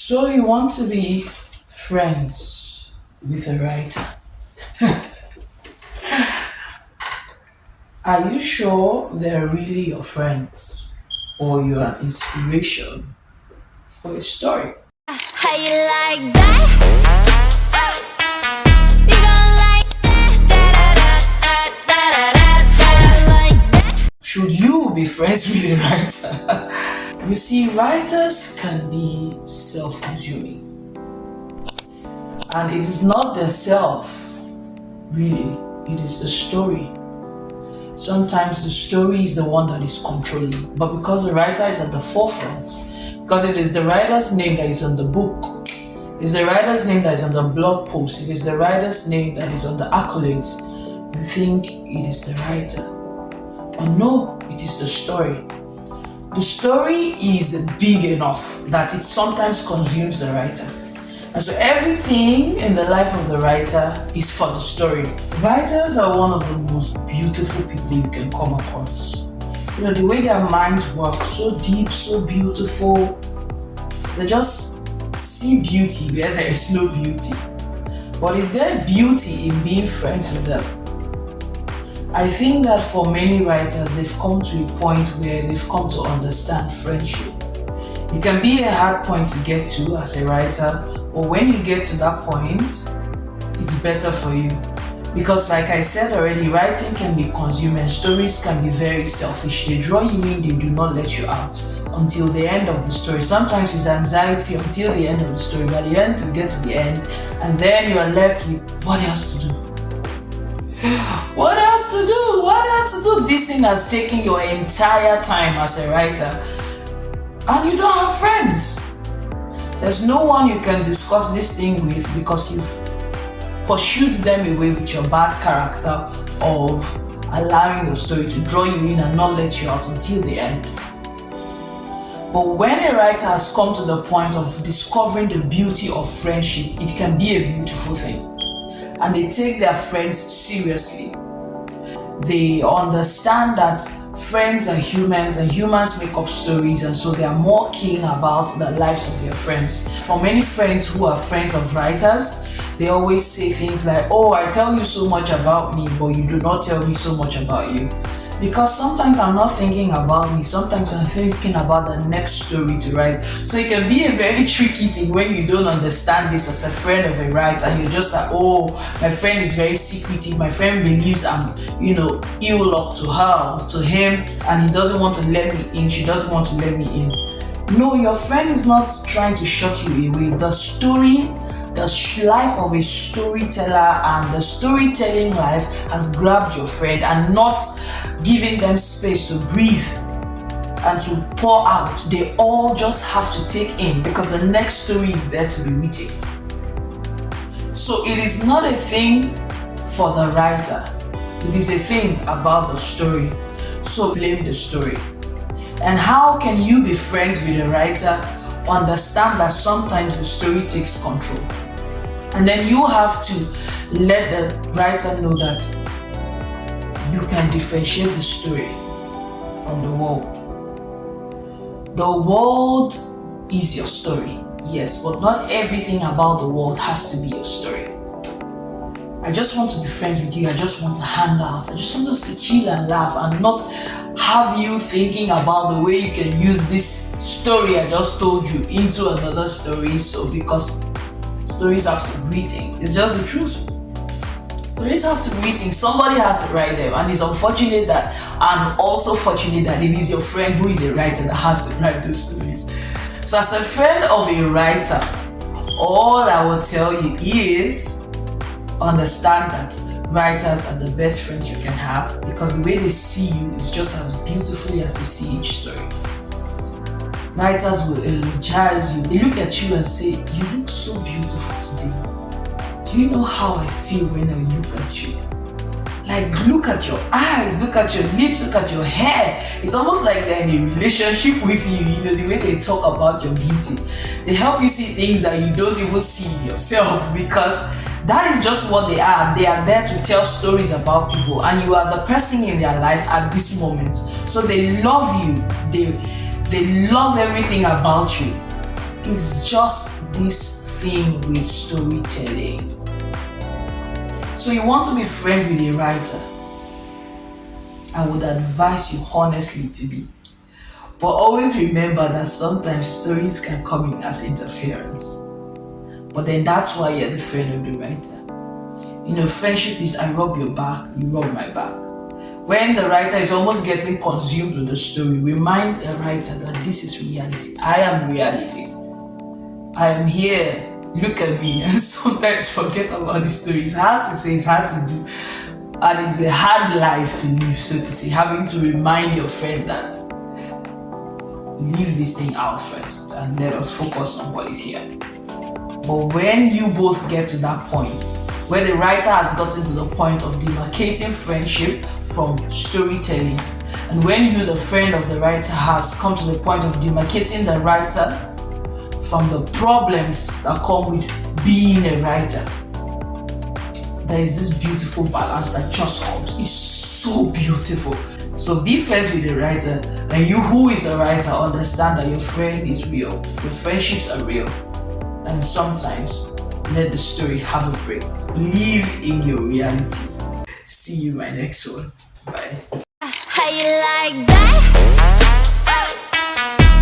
So you want to be friends with a writer? Are you sure they're really your friends or you're an inspiration for a story? How you like that? You gon' like that? Like that? Should you be friends with a writer? You see, writers can be self-consuming, and it is not the self, really, it is the story. Sometimes the story is the one that is controlling, but because the writer is at the forefront, because it is the writer's name that is on the book, it is the writer's name that is on the blog post, it is the writer's name that is on the accolades, you think it is the writer. But no, it is the story. The story is big enough that it sometimes consumes the writer. And so everything in the life of the writer is for the story. Writers are one of the most beautiful people you can come across. You know, the way their minds work, so deep, so beautiful. They just see beauty where there is no beauty. But is there beauty in being friends with them? I think that for many writers, they've come to a point where they've come to understand friendship. It can be a hard point to get to as a writer, but when you get to that point, it's better for you. Because like I said already, writing can be consuming, stories can be very selfish. They draw you in, they do not let you out until the end of the story. Sometimes it's anxiety until the end of the story. By the end, you get to the end, and then you are left with what else to do? What else to do? What else to do? This thing has taken your entire time as a writer, and you don't have friends. There's no one you can discuss this thing with because you've pursued them away with your bad character of allowing your story to draw you in and not let you out until the end. But when a writer has come to the point of discovering the beauty of friendship, it can be a beautiful thing. And they take their friends seriously. They understand that friends are humans and humans make up stories, and so they are more keen about the lives of their friends. For many friends who are friends of writers, they always say things like, "Oh, I tell you so much about me, but you do not tell me so much about you." Because sometimes I'm not thinking about me, sometimes I'm thinking about the next story to write. So it can be a very tricky thing when you don't understand this as a friend of a writer, and you're just like, "Oh, my friend is very secretive, my friend believes I'm, ill-luck to her or to him, and he doesn't want to let me in, she doesn't want to let me in." No, your friend is not trying to shut you away. The life of a storyteller and the storytelling life has grabbed your friend and not giving them space to breathe and to pour out. They all just have to take in because the next story is there to be written. So it is not a thing for the writer. It is a thing about the story. So blame the story. And how can you be friends with a writer? Understand that sometimes the story takes control. And then you have to let the writer know that you can differentiate the story from the world. The world is your story, yes, but not everything about the world has to be your story. I just want to be friends with you. I just want to hang out. I just want us to chill and laugh and not have you thinking about the way you can use this story I just told you into another story. So because stories have to be written. It's just the truth. Stories have to be written. Somebody has to write them, and it's unfortunate that, and also fortunate that it is your friend who is a writer that has to write those stories. So as a friend of a writer, all I will tell you is understand that writers are the best friends you can have because the way they see you is just as beautifully as they see each story. Writers will elogize you. They look at you and say, "You look so beautiful today. Do you know how I feel when I look at you? Like, look at your eyes, look at your lips, look at your hair." It's almost like they're in a relationship with you, the way they talk about your beauty. They help you see things that you don't even see yourself because that is just what they are. They are there to tell stories about people, and you are the person in their life at this moment. So they love you. They love everything about you. is just this thing with storytelling. So you want to be friends with a writer, I would advise you honestly to be. But always remember that sometimes stories can come in as interference. But then that's why you're the friend of the writer. You know, friendship is I rub your back, you rub my back. When the writer is almost getting consumed with the story, remind the writer that this is reality. I am reality. I am here. Look at me. And sometimes forget about the story. It's hard to say, it's hard to do. And it's a hard life to live, so to say. Having to remind your friend that leave this thing out first and let us focus on what is here. But when you both get to that point, where the writer has gotten to the point of demarcating friendship from storytelling, and when you, the friend of the writer, has come to the point of demarcating the writer from the problems that come with being a writer, there is this beautiful balance that just comes. It's so beautiful. So be friends with the writer, and you who is a writer understand that your friend is real, your friendships are real, and sometimes let the story have a break. Live in your reality. See you in my next one. Bye. How you like that?